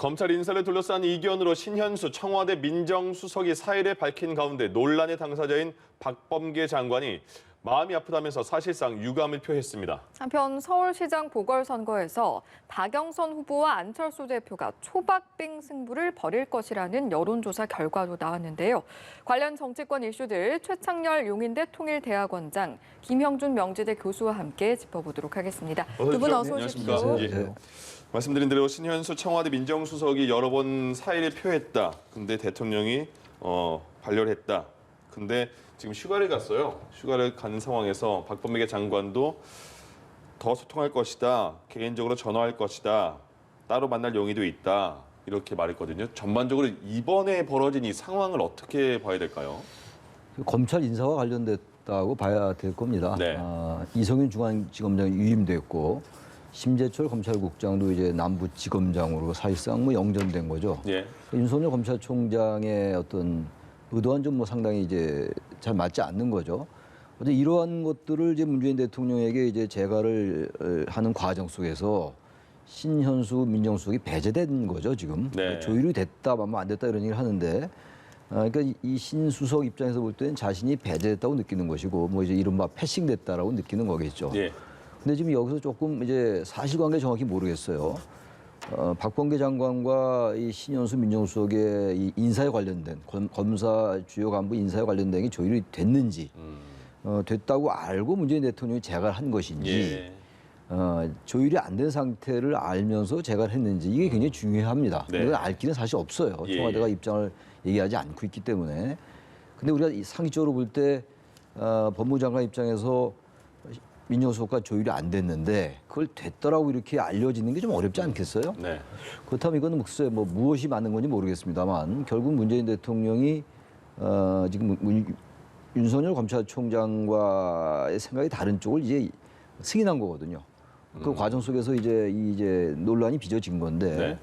검찰 인사를 둘러싼 이견으로 신현수 청와대 민정수석이 사의를 밝힌 가운데 논란의 당사자인 박범계 장관이 마음이 아프다면서 사실상 유감을 표했습니다. 한편 서울시장 보궐선거에서 박영선 후보와 안철수 대표가 초박빙 승부를 벌일 것이라는 여론조사 결과도 나왔는데요. 관련 정치권 이슈들 최창렬 용인대 통일대학원장, 김형준 명지대 교수와 함께 짚어보도록 하겠습니다. 두 분 어서 오십시오. 안녕하십니까. 예. 말씀드린 대로 신현수 청와대 민정수석이 여러 번 사의를 표했다. 근데 대통령이 반려를 했다. 근데 지금 휴가를 갔어요. 휴가를 간 상황에서 박범계 장관도 더 소통할 것이다. 개인적으로 전화할 것이다. 따로 만날 용의도 있다. 이렇게 말했거든요. 전반적으로 이번에 벌어진 이 상황을 어떻게 봐야 될까요? 검찰 인사와 관련됐다고 봐야 될 겁니다. 네. 이성윤 중앙지검장이 유임됐고 심재철 검찰국장도 이제 남부지검장으로 사실상 뭐 영전된 거죠. 예. 윤석열 검찰총장의 어떤 의도와는 좀 뭐 상당히 이제 잘 맞지 않는 거죠. 어제 이러한 것들을 이제 문재인 대통령에게 이제 제가를 하는 과정 속에서 신현수 민정수석이 배제된 거죠 지금. 네. 조율이 됐다, 뭐 안 됐다 이런 얘기를 하는데, 그러니까 이 신수석 입장에서 볼 때는 자신이 배제됐다고 느끼는 것이고, 뭐 이제 이른바 패싱됐다라고 느끼는 거겠죠. 예. 근데 지금 여기서 조금 이제 사실관계 정확히 모르겠어요. 박범계 장관과 이 신현수 민정수석의 이 인사에 관련된 검사 주요 간부 인사에 관련된 게 조율이 됐는지 됐다고 알고 문재인 대통령이 재가를 한 것인지 조율이 안 된 상태를 알면서 재가를 했는지 이게 굉장히 중요합니다. 네. 이건 알 길은 사실 없어요. 예. 청와대가 입장을 얘기하지 않고 있기 때문에. 근데 우리가 상식적으로 볼 때 법무장관 입장에서 민정수석과 조율이 안 됐는데 그걸 됐더라고 이렇게 알려지는 게 좀 어렵지 않겠어요? 네. 그렇다면 이거는 글쎄 뭐 무엇이 맞는 건지 모르겠습니다만 결국 문재인 대통령이 지금 윤석열 검찰총장과의 생각이 다른 쪽을 이제 승인한 거거든요. 그 과정 속에서 이제 논란이 빚어진 건데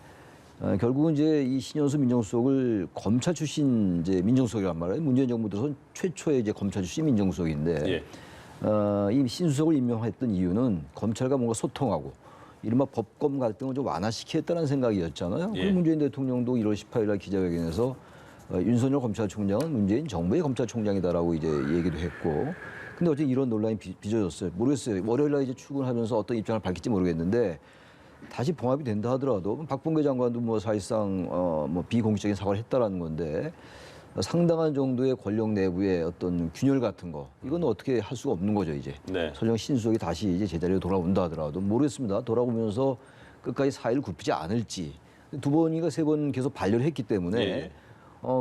결국은 이제 이 신현수 민정수석을 검찰 출신 이제 민정수석이란 말이에요. 문재인 정부 들어서 최초의 이제 검찰 출신 민정수석인데. 예. 이 신수석을 임명했던 이유는 검찰과 뭔가 소통하고 이른바 법검 갈등을 좀 완화시키겠다는 생각이었잖아요. 예. 그리고 문재인 대통령도 1월 18일 날 기자회견에서 윤석열 검찰총장은 문재인 정부의 검찰총장이다라고 이제 얘기도 했고, 근데 어제 이런 논란이 빚어졌어요. 모르겠어요. 월요일 날 이제 출근하면서 어떤 입장을 밝힐지 모르겠는데 다시 봉합이 된다 하더라도 박범계 장관도 뭐 사실상 뭐 비공식적인 사과를 했다라는 건데. 상당한 정도의 권력 내부의 어떤 균열 같은 거 이건 어떻게 할 수가 없는 거죠 이제. 네. 설령 신수석이 다시 이제 제자리로 돌아온다 하더라도 모르겠습니다. 돌아오면서 끝까지 사의를 굽히지 않을지 두 번인가 세 번 계속 반려를 했기 때문에 예.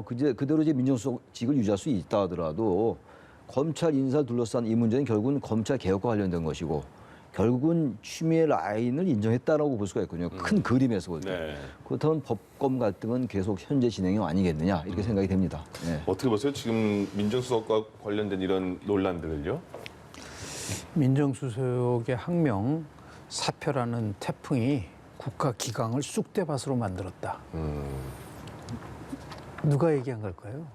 그대로 이제 민정수석직을 유지할 수 있다 하더라도 검찰 인사를 둘러싼 이 문제는 결국은 검찰 개혁과 관련된 것이고. 결국은 추미애 라인을 인정했다라고 볼 수가 있거든요. 큰 그림에서 볼 때. 네. 그렇다면 법검 갈등은 계속 현재 진행형 아니겠느냐 이렇게 생각이 됩니다. 네. 어떻게 보세요? 지금 민정수석과 관련된 이런 논란들을요? 민정수석의 항명 사표라는 태풍이 국가 기강을 쑥대밭으로 만들었다. 누가 얘기한 걸까요?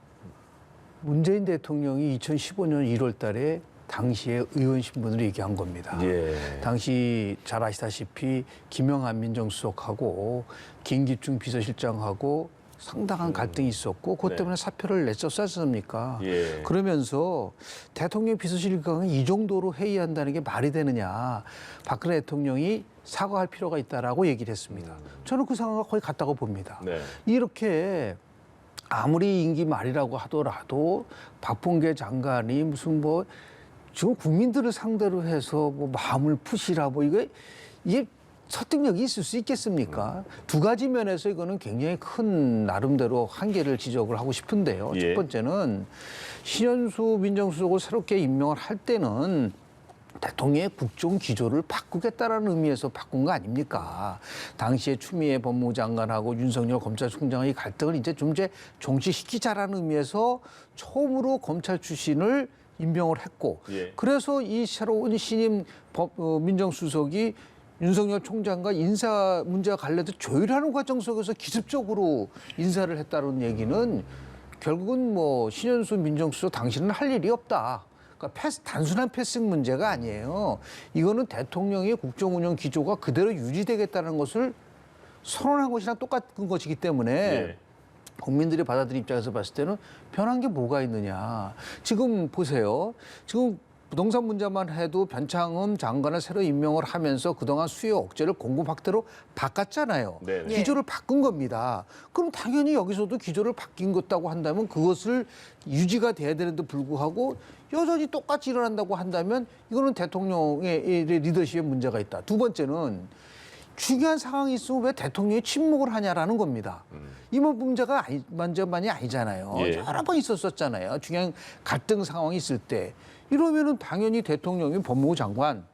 문재인 대통령이 2015년 1월 달에 당시에 의원 신분으로 얘기한 겁니다. 예. 당시 잘 아시다시피 김영한 민정수석하고 김기중 비서실장하고 상당한 갈등이 있었고 그것 때문에 사표를 냈었지 않습니까? 예. 그러면서 대통령 비서실장이 이 정도로 회의한다는 게 말이 되느냐. 박근혜 대통령이 사과할 필요가 있다라고 얘기를 했습니다. 저는 그 상황과 거의 같다고 봅니다. 네. 이렇게 아무리 임기 말이라고 하더라도 박범계 장관이 무슨 뭐 지금 국민들을 상대로 해서 뭐 마음을 푸시라 뭐 이게 설득력이 있을 수 있겠습니까? 두 가지 면에서 이거는 굉장히 큰 나름대로 한계를 지적을 하고 싶은데요. 예. 첫 번째는 신현수 민정수석을 새롭게 임명을 할 때는 대통령의 국정 기조를 바꾸겠다라는 의미에서 바꾼 거 아닙니까? 당시에 추미애 법무장관하고 윤석열 검찰총장의 갈등을 이제 종식시키자라는 의미에서 처음으로 검찰 출신을 임명을 했고, 예. 그래서 이 새로운 신임 민정수석이 윤석열 총장과 인사 문제와 관련해서 조율하는 과정 속에서 기습적으로 인사를 했다는 얘기는 결국은 뭐 신현수 민정수석 당신은 할 일이 없다. 그러니까 단순한 패싱 문제가 아니에요. 이거는 대통령의 국정운영 기조가 그대로 유지되겠다는 것을 선언한 것이랑 똑같은 것이기 때문에 예. 국민들이 받아들인 입장에서 봤을 때는 변한 게 뭐가 있느냐. 지금 보세요. 지금 부동산 문제만 해도 변창흠 장관을 새로 임명을 하면서 그동안 수요 억제를 공급 확대로 바꿨잖아요. 네네. 예. 기조를 바꾼 겁니다. 그럼 당연히 여기서도 기조를 바뀐 것다고 한다면 그것을 유지가 돼야 되는데 불구하고 여전히 똑같이 일어난다고 한다면 이거는 대통령의 리더십에 문제가 있다. 두 번째는 중요한 상황이 있으면 왜 대통령이 침묵을 하냐라는 겁니다. 이번 문제가 만전만이 아니잖아요. 예. 여러 번 있었잖아요. 중요한 갈등 상황이 있을 때. 이러면은 당연히 대통령이 법무부 장관,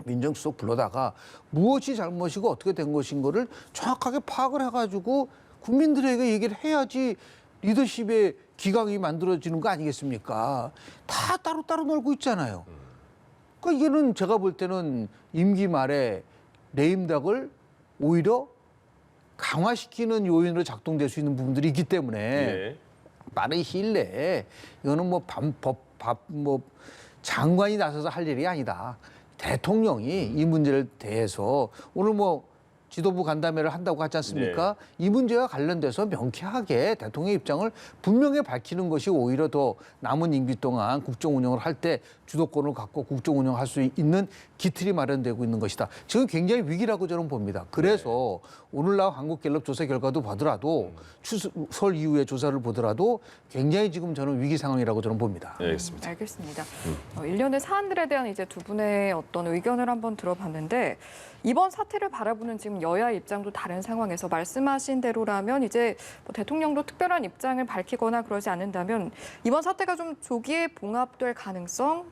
민정수석 불러다가 무엇이 잘못이고 어떻게 된 것인 거를 정확하게 파악을 해가지고 국민들에게 얘기를 해야지 리더십의 기강이 만들어지는 거 아니겠습니까? 다 따로따로 놀고 있잖아요. 그러니까 이게는 제가 볼 때는 임기 말에 레임덕을 오히려 강화시키는 요인으로 작동될 수 있는 부분들이 있기 때문에 예. 빠른 시일 내에 이거는 뭐 장관이 나서서 할 일이 아니다. 대통령이 이 문제를 대해서 오늘 뭐 지도부 간담회를 한다고 하지 않습니까? 이 문제와 관련돼서 명쾌하게 대통령의 입장을 분명히 밝히는 것이 오히려 더 남은 임기 동안 국정 운영을 할 때 주도권을 갖고 국정 운영할 수 있는 기틀이 마련되고 있는 것이다. 지금 굉장히 위기라고 저는 봅니다. 그래서 오늘 나온 한국갤럽 조사 결과도 보더라도 추석 이후의 조사를 보더라도 굉장히 지금 저는 위기 상황이라고 저는 봅니다. 네, 알겠습니다. 알겠습니다. 일련의 사안들에 대한 이제 두 분의 어떤 의견을 한번 들어봤는데 이번 사태를 바라보는 지금 여야 입장도 다른 상황에서 말씀하신 대로라면 이제 뭐 대통령도 특별한 입장을 밝히거나 그러지 않는다면 이번 사태가 좀 조기에 봉합될 가능성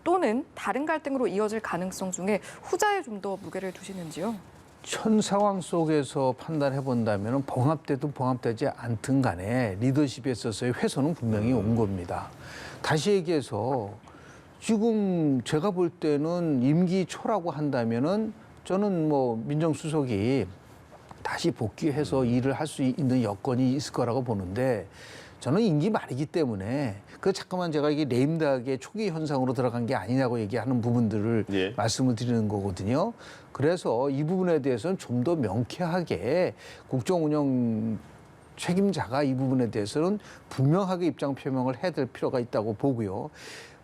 또는 다른 갈등으로 이어질 가능성 중에 후자에 좀 더 무게를 두시는지요? 현 상황 속에서 판단해 본다면 봉합되든 봉합되지 않든 간에 리더십에 있어서의 훼손은 분명히 온 겁니다. 다시 얘기해서 지금 제가 볼 때는 임기 초라고 한다면은 저는 뭐 민정수석이 다시 복귀해서 일을 할 수 있는 여건이 있을 거라고 보는데 저는 임기 말이기 때문에 그 자꾸만 제가 이게 레임덕의 초기 현상으로 들어간 게 아니냐고 얘기하는 부분들을 예. 말씀을 드리는 거거든요. 그래서 이 부분에 대해서는 좀 더 명쾌하게 국정운영 책임자가 이 부분에 대해서는 분명하게 입장 표명을 해야 될 필요가 있다고 보고요.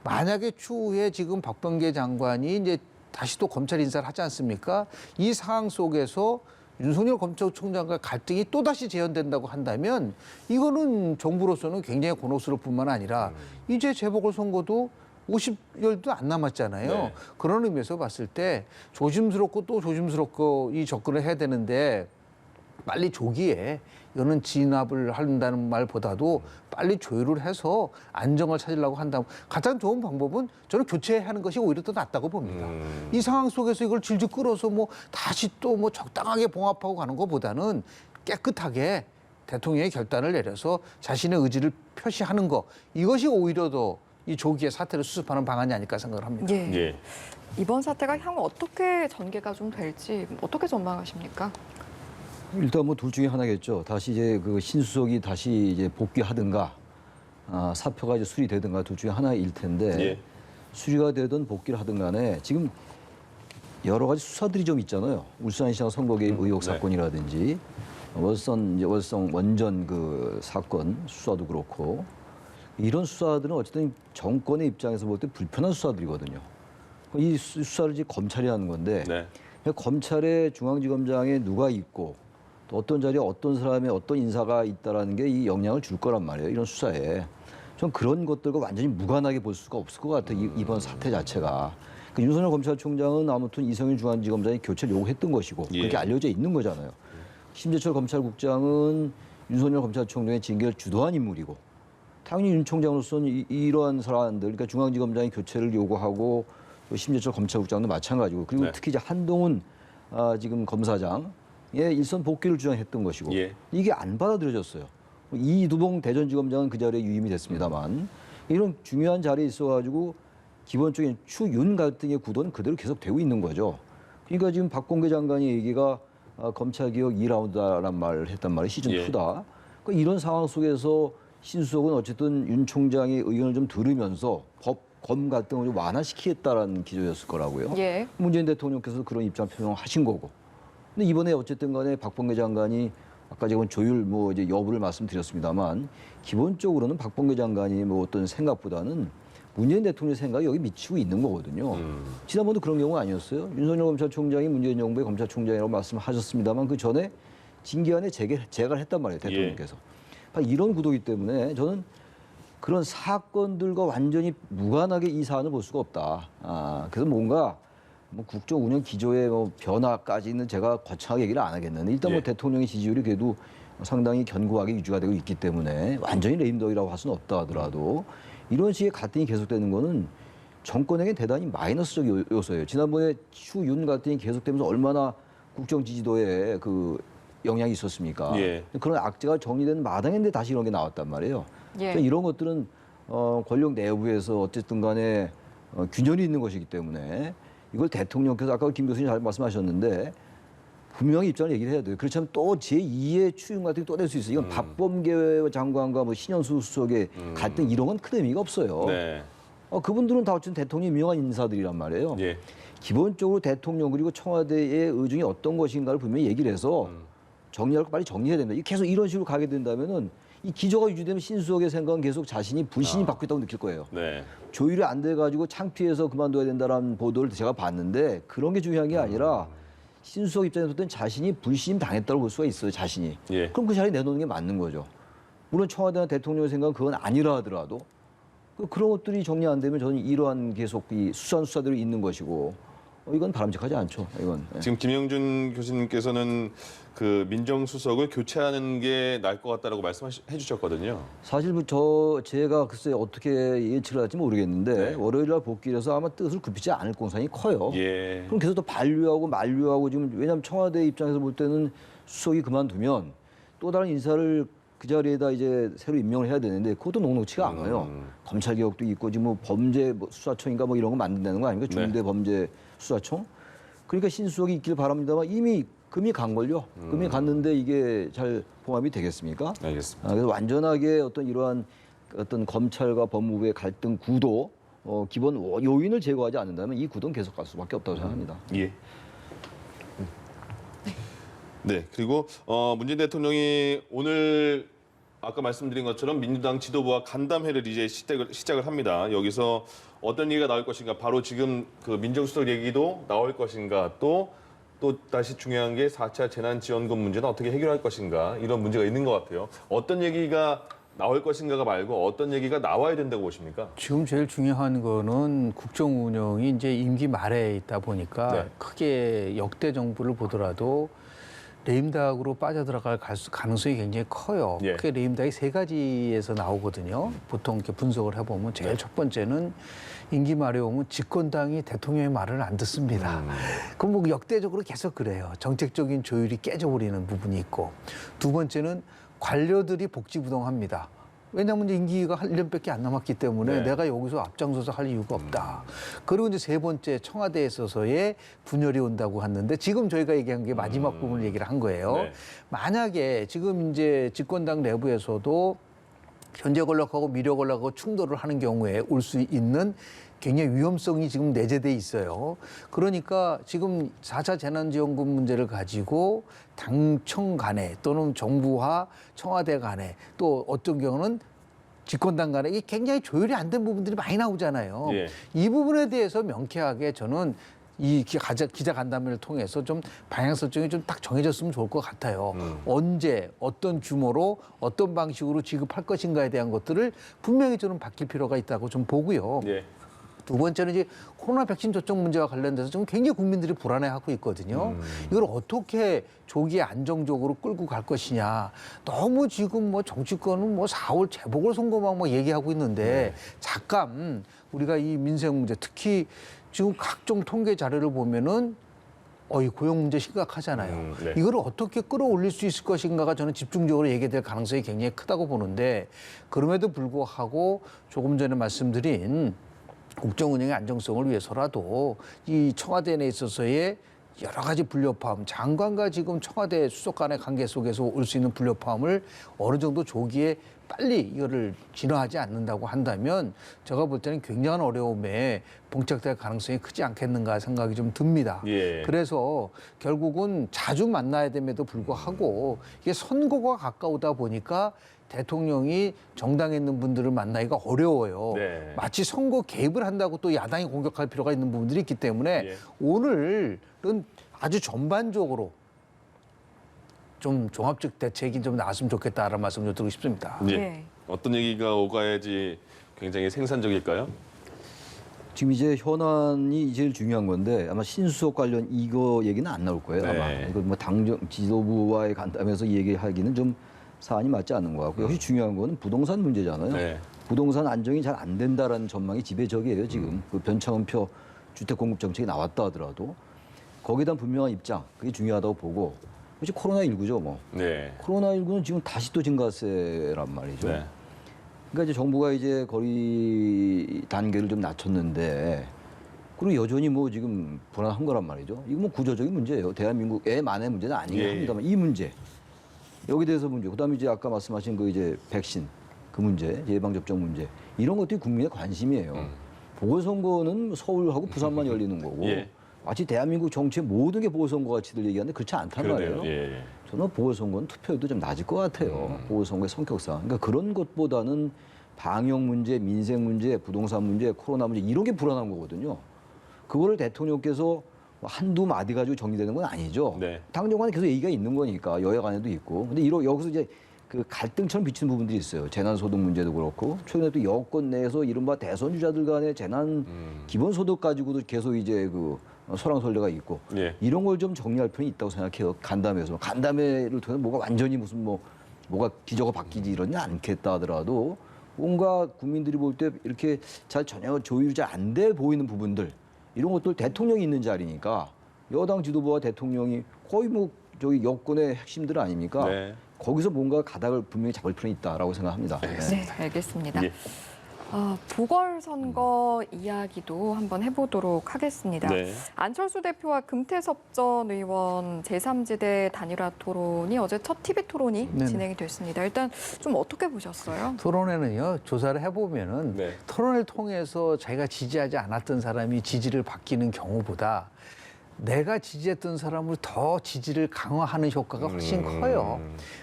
만약에 추후에 지금 박범계 장관이 이제 다시 또 검찰 인사를 하지 않습니까? 이 상황 속에서 윤석열 검찰총장과 갈등이 또다시 재현된다고 한다면 이거는 정부로서는 굉장히 곤혹스러울 뿐만 아니라 이제 재보궐선거도 50여일도 안 남았잖아요. 네. 그런 의미에서 봤을 때 조심스럽고 또 조심스럽고 이 접근을 해야 되는데 빨리 조기에 이거는 진압을 한다는 말보다도 빨리 조율을 해서 안정을 찾으려고 한다면 가장 좋은 방법은 저는 교체하는 것이 오히려 더 낫다고 봅니다. 이 상황 속에서 이걸 질질 끌어서 뭐 다시 또 뭐 적당하게 봉합하고 가는 것보다는 깨끗하게 대통령의 결단을 내려서 자신의 의지를 표시하는 거 이것이 오히려 더 이 조기에 사태를 수습하는 방안이 아닐까 생각을 합니다. 예. 예. 이번 사태가 향후 어떻게 전개가 좀 될지 어떻게 전망하십니까? 일단 뭐 둘 중에 하나겠죠. 다시 이제 그 신수석이 다시 이제 복귀하든가 사표가 이제 수리되든가 둘 중에 하나일 텐데 예. 수리가 되든 복귀를 하든 간에 지금 여러 가지 수사들이 좀 있잖아요. 울산시장 선거 개입 의혹 네. 사건이라든지 월성 원전 그 사건 수사도 그렇고 이런 수사들은 어쨌든 정권의 입장에서 볼 때 불편한 수사들이거든요. 이 수사를 이제 검찰이 하는 건데 네. 검찰의 중앙지검장에 누가 있고 또 어떤 자리에 어떤 사람의 어떤 인사가 있다라는 게 이 영향을 줄 거란 말이에요. 이런 수사에. 전 그런 것들과 완전히 무관하게 볼 수가 없을 것 같아요. 이번 사태 자체가. 그 윤석열 검찰총장은 아무튼 이성윤 중앙지검장이 교체를 요구했던 것이고 예. 그렇게 알려져 있는 거잖아요. 심재철 검찰국장은 윤석열 검찰총장의 징계를 주도한 인물이고 당연히 윤 총장으로서는 이러한 사람들, 그러니까 중앙지검장이 교체를 요구하고 또 심재철 검찰국장도 마찬가지고 그리고 네. 특히 이제 한동훈 지금 검사장의 일선 복귀를 주장했던 것이고 예. 이게 안 받아들여졌어요. 이두봉 대전지검장은 그 자리에 유임이 됐습니다만 이런 중요한 자리에 있어가지고 기본적인 추윤 갈등의 구도는 그대로 계속되고 있는 거죠. 그러니까 지금 박범계 장관의 얘기가 검찰개혁 2라운드라는 말을 했단 말이에요. 시즌 예. 2다. 그러니까 이런 상황 속에서 신수석은 어쨌든 윤 총장의 의견을 좀 들으면서 검 갈등을 좀 완화시키겠다라는 기조였을 거라고요. 예. 문재인 대통령께서 그런 입장 표명하신 거고. 근데 이번에 어쨌든 간에 박범계 장관이 아까 제가 조율 뭐 이제 여부를 말씀드렸습니다만 기본적으로는 박범계 장관이 뭐 어떤 생각보다는 문재인 대통령 생각이 여기 미치고 있는 거거든요. 지난번도 그런 경우가 아니었어요. 윤석열 검찰총장이 문재인 정부의 검찰총장이라고 말씀하셨습니다만 그 전에 징계안에 제가를 했단 말이에요. 대통령께서. 이런 구도이기 때문에 저는 그런 사건들과 완전히 무관하게 이 사안을 볼 수가 없다. 그래서 뭔가 뭐 국정 운영 기조의 뭐 변화까지는 제가 거창하게 얘기를 안 하겠는데 일단 뭐 대통령의 지지율이 그래도 상당히 견고하게 유지가 되고 있기 때문에 완전히 레임덕이라고 할 수는 없다 하더라도 이런 식의 갈등이 계속되는 거는 정권에게 대단히 마이너스적 요소예요. 지난번에 추윤 갈등이 계속되면서 얼마나 국정 지지도에 그 영향이 있었습니까? 그런 악재가 정리된 마당인데 다시 이런 게 나왔단 말이에요. 그러니까 이런 것들은 권력 내부에서 어쨌든 간에 균열이 있는 것이기 때문에 이걸 대통령께서 아까 김 교수님 잘 말씀하셨는데 분명히 입장을 얘기를 해야 돼요. 그렇지 않으면 또 제2의 추윤 같은 게 또 될 수 있어요. 이건 박범계 장관과 뭐 신현수 수석의 갈등 이런 건 큰 의미가 없어요. 그분들은 다 어쨌든 대통령이 임명한 인사들이란 말이에요. 기본적으로 대통령 그리고 청와대의 의중이 어떤 것인가를 분명히 얘기를 해서 정리할 거 빨리 정리해야 된다. 계속 이런 식으로 가게 된다면은 이 기조가 유지되면 신수석의 생각은 계속 자신이 불신이 받고 있다고 느낄 거예요. 조율이 안 돼가지고 창피해서 그만둬야 된다라는 보도를 제가 봤는데 그런 게 중요한 게 아니라 신수석 입장에서는 자신이 불신 당했다고 볼 수가 있어요. 자신이. 그럼 그 자리에 내놓는 게 맞는 거죠. 물론 청와대나 대통령의 생각은 그건 아니라 하더라도 그런 것들이 정리 안 되면 저는 이러한 계속 이 수사대로 있는 것이고 이건 바람직하지 않죠. 이건. 지금 김영준 교수님께서는 그 민정수석을 교체하는 게 나을 것 같다라고 말씀해 주셨거든요. 사실 제가 글쎄 어떻게 예측을 할지 모르겠는데 월요일 날 복귀해서 아마 뜻을 굽히지 않을 공산이 커요. 그럼 계속 또 반류하고 만류하고 지금 왜냐하면 청와대 입장에서 볼 때는 수석이 그만두면 또 다른 인사를 그 자리에다 이제 새로 임명을 해야 되는데 그것도 녹록치가 않아요. 검찰 개혁도 있고 지금 뭐 범죄 수사청인가 뭐 이런 거 만든다는 거 아닙니까? 중대 범죄 수사청. 그러니까 신수석이 있길 바랍니다만 이미 금이 간 걸요. 금이 갔는데 이게 잘 봉합이 되겠습니까? 알겠습니다. 그래서 완전하게 어떤 이러한 어떤 검찰과 법무부의 갈등 구도 기본 요인을 제거하지 않는다면 이 구도는 계속 갈 수밖에 없다고 생각합니다. 네, 그리고 문재인 대통령이 오늘 아까 말씀드린 것처럼 민주당 지도부와 간담회를 이제 시작을 합니다. 여기서 어떤 얘기가 나올 것인가, 바로 지금 그 민정수석 얘기도 나올 것인가, 또 다시 중요한 게 4차 재난지원금 문제는 어떻게 해결할 것인가, 이런 문제가 있는 것 같아요. 어떤 얘기가 나올 것인가가 말고 어떤 얘기가 나와야 된다고 보십니까? 지금 제일 중요한 거는 국정 운영이 이제 임기 말에 있다 보니까 크게 역대 정부를 보더라도 레임덕으로 빠져들어갈 가능성이 굉장히 커요. 크게 레임덕이 세 가지에서 나오거든요. 보통 이렇게 분석을 해보면 제일 첫 번째는 임기 말에 오면 집권당이 대통령의 말을 안 듣습니다. 그럼 뭐 역대적으로 계속 그래요. 정책적인 조율이 깨져버리는 부분이 있고, 두 번째는 관료들이 복지부동합니다. 왜냐하면 이제 임기가 한 1년밖에 안 남았기 때문에 내가 여기서 앞장서서 할 이유가 없다. 그리고 이제 세 번째, 청와대에 있어서의 분열이 온다고 하는데 지금 저희가 얘기한 게 마지막 부분을 얘기를 한 거예요. 만약에 지금 이제 집권당 내부에서도 현재 권력하고 미래 권력하고 충돌을 하는 경우에 올 수 있는 굉장히 위험성이 지금 내재돼 있어요. 그러니까 지금 4차 재난지원금 문제를 가지고 당청 간에 또는 정부와 청와대 간에 또 어떤 경우는 집권당 간에 이게 굉장히 조율이 안 된 부분들이 많이 나오잖아요. 이 부분에 대해서 명쾌하게 저는 이 기자 간담회를 통해서 좀 방향 설정이 좀 딱 정해졌으면 좋을 것 같아요. 언제, 어떤 규모로, 어떤 방식으로 지급할 것인가에 대한 것들을 분명히 저는 바뀔 필요가 있다고 좀 보고요. 두 번째는 이제 코로나 백신 접종 문제와 관련돼서 좀 굉장히 국민들이 불안해하고 있거든요. 이걸 어떻게 조기에 안정적으로 끌고 갈 것이냐. 너무 지금 뭐 정치권은 뭐 4월 재보궐선거만 뭐 얘기하고 있는데 잠깐 우리가 이 민생 문제 특히 지금 각종 통계 자료를 보면은 이 고용 문제 심각하잖아요. 이걸 어떻게 끌어올릴 수 있을 것인가가 저는 집중적으로 얘기될 가능성이 굉장히 크다고 보는데, 그럼에도 불구하고 조금 전에 말씀드린 국정 운영의 안정성을 위해서라도 이 청와대 내에 있어서의 여러 가지 불협화음, 장관과 지금 청와대 수석 간의 관계 속에서 올 수 있는 불협화음을 어느 정도 조기에 빨리 이거를 진화하지 않는다고 한다면 제가 볼 때는 굉장한 어려움에 봉착될 가능성이 크지 않겠는가 생각이 좀 듭니다. 예. 그래서 결국은 자주 만나야 됨에도 불구하고 이게 선거가 가까우다 보니까 대통령이 정당에 있는 분들을 만나기가 어려워요. 네. 마치 선거 개입을 한다고 또 야당이 공격할 필요가 있는 부분들이 있기 때문에 예. 오늘은 아주 전반적으로 좀 종합적 대책이 좀 나왔으면 좋겠다라는 말씀 좀 드리고 싶습니다. 예. 네. 어떤 얘기가 오가야지 굉장히 생산적일까요? 지금 이제 현안이 제일 중요한 건데 아마 신수석 관련 이거 얘기는 안 나올 거예요. 아마 네. 이거 뭐 당정 지도부와의 간담회에서 얘기하기는 좀 사안이 맞지 않는 것 같고 역시 중요한 거는 부동산 문제잖아요. 네. 부동산 안정이 잘 안 된다라는 전망이 지배적이에요. 지금 그 변창흠표 주택 공급 정책이 나왔다 하더라도 거기에 대한 분명한 입장 그게 중요하다고 보고 역시 코로나19죠. 뭐 네. 코로나19는 지금 다시 또 증가세란 말이죠. 네. 그러니까 이제 정부가 이제 거리 단계를 좀 낮췄는데 그리고 여전히 뭐 지금 불안한 거란 말이죠. 이거 뭐 구조적인 문제예요. 대한민국에만의 문제는 아니긴 예. 합니다만 이 문제 여기 대해서 문제. 그다음에 이제 아까 말씀하신 그 이제 백신 그 문제, 예방 접종 문제 이런 것들이 국민의 관심이에요. 보궐선거는 서울하고 부산만 열리는 거고 예. 마치 대한민국 정치의 모든 게 보궐선거 같이들 얘기하는데 그렇지 않단 그러네요. 말이에요. 예. 저는 보궐선거는 투표율도 좀 낮을 것 같아요. 보궐선거의 성격상. 그러니까 그런 것보다는 방역 문제, 민생 문제, 부동산 문제, 코로나 문제 이런 게 불안한 거거든요. 그거를 대통령께서 한두 마디 가지고 정리되는 건 아니죠. 네. 당정 간에 계속 얘기가 있는 거니까 여야 간에도 있고. 근데 여기서 이제 그 갈등처럼 비치는 부분들이 있어요. 재난소득 문제도 그렇고 최근에 또 여권 내에서 이른바 대선 주자들 간의 재난 기본소득 가지고도 계속 이제 그 설왕설래가 있고 예. 이런 걸 좀 정리할 필요는 있다고 생각해요. 간담회에서. 간담회를 통해서 뭐가 완전히 무슨 뭐가 뒤져가 바뀌지 이러지 않겠다 하더라도 뭔가 국민들이 볼 때 이렇게 잘 전혀 조율이 잘 안 돼 보이는 부분들 이런 것들 대통령이 있는 자리니까 여당 지도부와 대통령이 거의 뭐 저기 여권의 핵심들 아닙니까? 네. 거기서 뭔가 가닥을 분명히 잡을 필요는 있다라고 생각합니다. 네. 네, 알겠습니다. 예. 보궐선거 이야기도 한번 해보도록 하겠습니다. 네. 안철수 대표와 금태섭 전 의원 제3지대 단일화 토론이 어제 첫 TV 토론이 네네. 진행이 됐습니다. 일단 좀 어떻게 보셨어요? 토론회는요, 조사를 해보면은 네. 토론을 통해서 자기가 지지하지 않았던 사람이 지지를 바뀌는 경우보다 내가 지지했던 사람을 더 지지를 강화하는 효과가 훨씬 커요.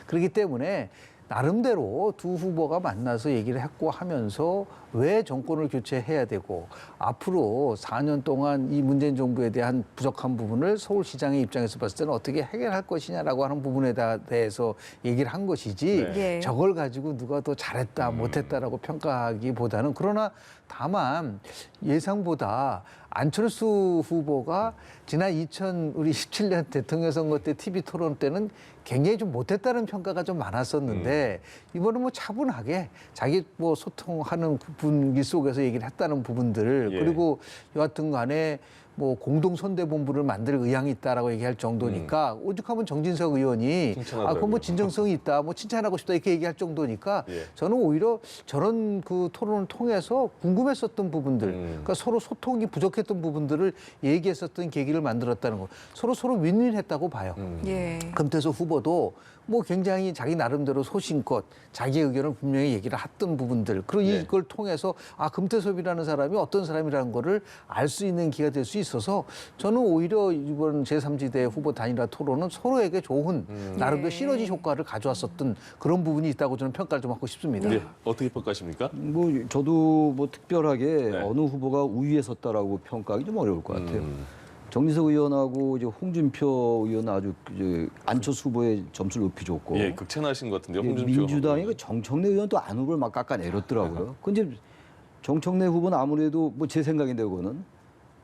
그렇기 때문에 나름대로 두 후보가 만나서 얘기를 했고 하면서 왜 정권을 교체해야 되고 앞으로 4년 동안 이 문재인 정부에 대한 부족한 부분을 서울시장의 입장에서 봤을 때는 어떻게 해결할 것이냐라고 하는 부분에 대해서 얘기를 한 것이지 네. 저걸 가지고 누가 더 잘했다 못했다라고 평가하기보다는 그러나 다만 예상보다 안철수 후보가 지난 2017년 대통령 선거 때 TV 토론 때는 굉장히 좀 못했다는 평가가 좀 많았었는데 이번에 뭐 차분하게 자기 뭐 소통하는 분위기 속에서 얘기를 했다는 부분들 예. 그리고 여하튼 간에 뭐 공동 선대본부를 만들 의향이 있다라고 얘기할 정도니까 오죽하면 정진석 의원이 칭찬하더라고요. 그건 뭐 진정성이 있다, 뭐 칭찬하고 싶다 이렇게 얘기할 정도니까 예. 저는 오히려 저런 그 토론을 통해서 궁금했었던 부분들, 그러니까 서로 소통이 부족했던 부분들을 얘기했었던 계기를 만들었다는 거, 서로 윈윈했다고 봐요. 예. 금태섭 후보도 뭐 굉장히 자기 나름대로 소신껏 자기 의견을 분명히 얘기를 했던 부분들 그리고 네. 이걸 통해서 금태섭이라는 사람이 어떤 사람이라는 거를 알 수 있는 기회가 될 수 있어서 저는 오히려 이번 제3지대 후보 단일화 토론은 서로에게 좋은 나름대로 네. 시너지 효과를 가져왔었던 그런 부분이 있다고 저는 평가를 좀 하고 싶습니다. 네. 어떻게 평가하십니까? 뭐 저도 뭐 특별하게 네. 어느 후보가 우위에 섰다라고 평가하기 좀 어려울 것 같아요. 정진석 의원하고 이제 홍준표 의원은 아주 이제 안철수 후보의 점수를 높이 줬고 예, 극찬하신 것 같은데요. 예, 홍준표 민주당이 그 정청래 의원 또 안 후보를 막 깎아내렸더라고요. 근데 정청래 후보는 아무래도 뭐 제 생각인데 그거는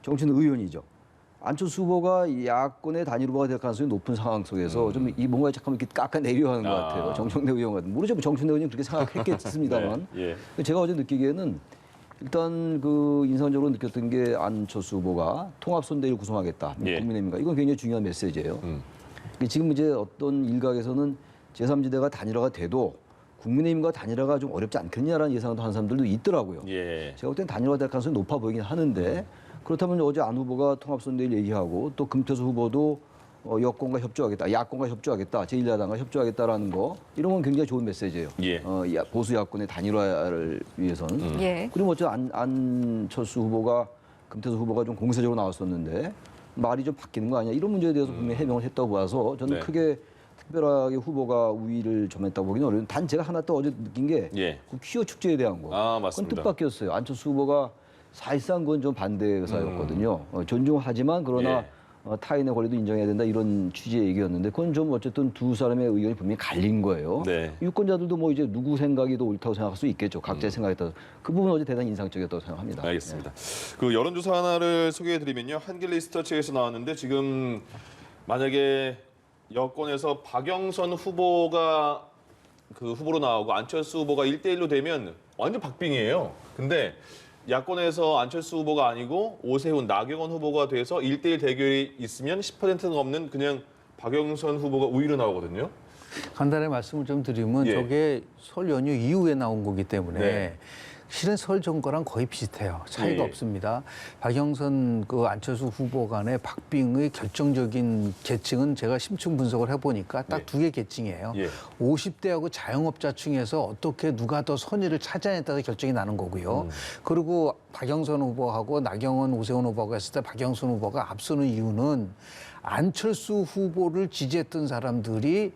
정치는 의원이죠. 안철수 후보가 야권의 단일 후보가 될 가능성이 높은 상황 속에서 좀 이 뭔가 잠깐 이렇게 깎아내려 하는 것 같아요. 정청래 의원 같은. 모르죠. 뭐 정청래 의원이 그렇게 생각했겠습니다만. 네. 예. 제가 어제 느끼기에는 일단 그 인상적으로 느꼈던 게 안철수 후보가 통합선대위를 구성하겠다. 예. 국민의힘과 이건 굉장히 중요한 메시지예요. 지금 이제 어떤 일각에서는 제3지대가 단일화가 돼도 국민의힘과 단일화가 좀 어렵지 않겠냐라는 예상도 하는 사람들도 있더라고요. 예. 제가 볼 땐 단일화 될 가능성이 높아 보이긴 하는데 그렇다면 어제 안 후보가 통합선대위를 얘기하고 또 금태섭 후보도 여권과 협조하겠다, 야권과 협조하겠다, 제1야당과 협조하겠다라는 거 이런 건 굉장히 좋은 메시지예요. 예. 보수 야권의 단일화를 위해서는. 예. 그리고 어째 안철수 후보가 금태섭 후보가 좀 공세적으로 나왔었는데 말이 좀 바뀌는 거 아니야? 이런 문제에 대해서 분명히 해명을 했다고 봐서 저는 네. 크게 특별하게 후보가 우위를 점했다고 보기는 어려운. 단 제가 하나 또 어제 느낀 게 예. 그 퀴어 축제에 대한 거. 아, 그건 맞습니다. 뜻밖이었어요. 안철수 후보가 사실상 그건 좀 반대 의사였거든요. 존중하지만 그러나 예. 타인의 권리도 인정해야 된다 이런 취지의 얘기였는데 그건 좀 어쨌든 두 사람의 의견이 분명히 갈린 거예요. 네. 유권자들도 뭐 이제 누구 생각이 더 옳다고 생각할 수 있겠죠. 각자의 생각에 따라서. 그 부분은 어제 대단히 인상적이었다고 생각합니다. 알겠습니다. 그 여론조사 하나를 소개해드리면요. 한길리스터치에서 나왔는데 지금 만약에 여권에서 박영선 후보가 그 후보로 나오고 안철수 후보가 1대1로 되면 완전 박빙이에요. 근데 야권에서 안철수 후보가 아니고 오세훈, 나경원 후보가 돼서 1대1 대결이 있으면 10%가 넘는 그냥 박영선 후보가 우위로 나오거든요. 간단히 말씀을 좀 드리면 예. 저게 설 연휴 이후에 나온 거기 때문에 네. 실은 설 전거랑 거의 비슷해요. 차이가 예. 없습니다. 박영선 그 안철수 후보 간의 박빙의 결정적인 계층은 제가 심층 분석을 해보니까 딱 예. 두 개 계층이에요. 예. 50대하고 자영업자층에서 어떻게 누가 더 선의를 찾아내에 따라 결정이 나는 거고요. 그리고 박영선 후보하고 나경원, 오세훈 후보가 했을 때 박영선 후보가 앞서는 이유는 안철수 후보를 지지했던 사람들이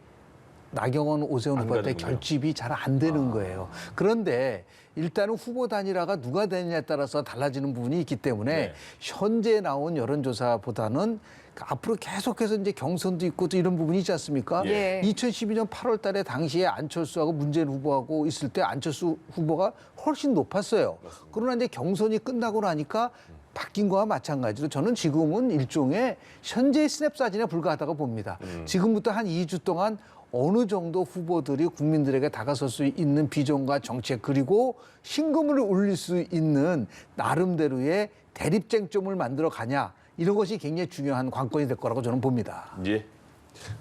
나경원, 오세훈 안 후보한테 가는군요. 결집이 잘 안 되는 거예요. 그런데 일단은 후보 단일화가 누가 되느냐에 따라서 달라지는 부분이 있기 때문에 네. 현재 나온 여론조사보다는 앞으로 계속해서 이제 경선도 있고 또 이런 부분이 있지 않습니까? 예. 2012년 8월 달에 당시에 안철수하고 문재인 후보하고 있을 때 안철수 후보가 훨씬 높았어요. 그러나 이제 경선이 끝나고 나니까 바뀐 거와 마찬가지로 저는 지금은 일종의 현재의 스냅 사진에 불과하다고 봅니다. 지금부터 한 2주 동안 어느 정도 후보들이 국민들에게 다가설 수 있는 비전과 정책 그리고 신금을 울릴 수 있는 나름대로의 대립쟁점을 만들어 가냐 이런 것이 굉장히 중요한 관건이 될 거라고 저는 봅니다. 예.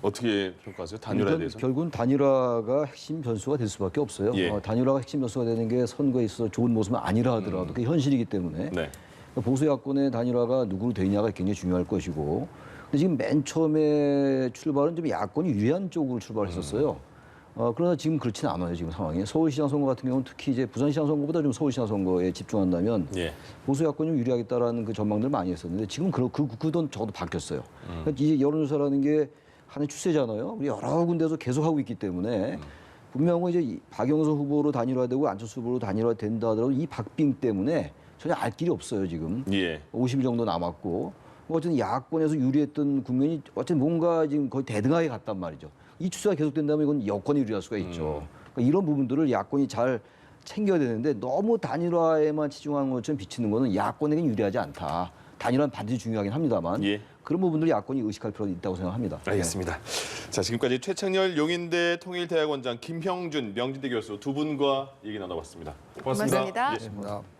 어떻게 평가하세요? 단일화에 일단 대해서? 결국은 단일화가 핵심 변수가 될 수밖에 없어요. 예. 단일화가 핵심 변수가 되는 게 선거에 있어서 좋은 모습은 아니라 하더라도 그게 현실이기 때문에 네. 보수 야권의 단일화가 누구로 되느냐가 굉장히 중요할 것이고 근데 지금 맨 처음에 출발은 좀 야권이 유리한 쪽으로 출발했었어요. 그러나 지금 그렇지는 않아요. 지금 상황이. 서울시장 선거 같은 경우는 특히 이제 부산시장 선거보다 좀 서울시장 선거에 집중한다면 예. 보수 야권이 좀 유리하겠다라는 그 전망들을 많이 했었는데 지금 그건 적어도 바뀌었어요. 그러니까 이 여론조사라는 게 하나의 추세잖아요. 우리 여러 군데서 계속 하고 있기 때문에 분명히 이제 이 박영선 후보로 단일화되고 안철수 후보로 단일화된다 하더라도 이 박빙 때문에 전혀 알 길이 없어요 지금. 예. 50일 정도 남았고 뭐 어쨌든 야권에서 유리했던 국면이 어쨌든 뭔가 지금 거의 대등하게 갔단 말이죠. 이 추세가 계속된다면 이건 여권이 유리할 수가 있죠. 그러니까 이런 부분들을 야권이 잘 챙겨야 되는데 너무 단일화에만 치중하는 것처럼 비치는 거는 야권에겐 유리하지 않다. 단일화는 반드시 중요하긴 합니다만 예. 그런 부분들을 야권이 의식할 필요가 있다고 생각합니다. 알겠습니다. 자, 지금까지 최창렬 용인대 통일대학원장 김형준 명진대 교수 두 분과 얘기 나눠봤습니다. 고맙습니다. 고맙습니다. 예. 고맙습니다.